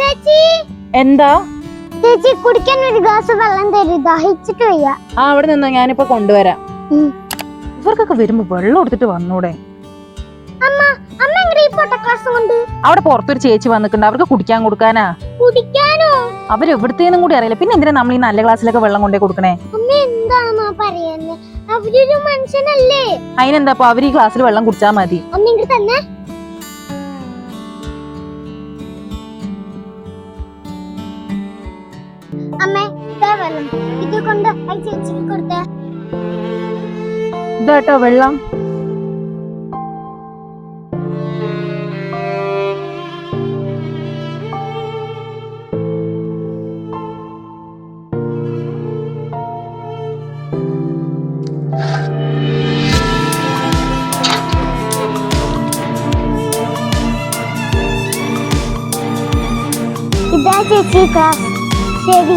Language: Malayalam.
ചേച്ചി എന്താ ചേച്ചി കുടിക്കാൻ ഒരു ഗ്ലാസ് വെള്ളം തരും, ദാഹിച്ചിട്ട് വയ്യ. ആ അവിടെ നിന്നോ, ഞാനിപ്പോ കൊണ്ടുവരാം. ഇവർക്കൊക്കെ വരുമ്പോ വെള്ളം എടുത്തിട്ട് വന്നൂടെ? അമ്മ അമ്മ എങ്ങനെ ഈ പൊട്ടക്ലാസ് കൊണ്ട്? അവിടെ പുറത്തൊരു ചേച്ചി വന്നിട്ടുണ്ട്, അവർക്ക് കുടിക്കാൻ കൊടുക്കാനാ. കുടിക്കാനോ? അവരെവിടത്തേന്നും കൂടി അറിയില്ല. പിന്നെ എന്തിനാ നമ്മൾ ഈ നല്ല ഗ്ലാസ്സിലൊക്കെ വെള്ളം കൊണ്ടേ കൊടുക്കണേ? അമ്മ എന്താണോ പറയുന്നേ? അവരൊരു മനുഷ്യനല്ലേ. അതിനെന്താ, അപ്പൊ അവർ ഈ ഗ്ലാസ്സിൽ വെള്ളം കുടിച്ചാ മതി. അമ്മ ഇങ്ങോട്ട് തന്നെ. അമ്മേ വെള്ളം ഇത് കൊണ്ട് ചേച്ചിക്ക് കൊടുത്തേ. ഇതാട്ടോ വെള്ളം. ഇതാ ചേച്ചി ഗ്ലാസ്. ശരി.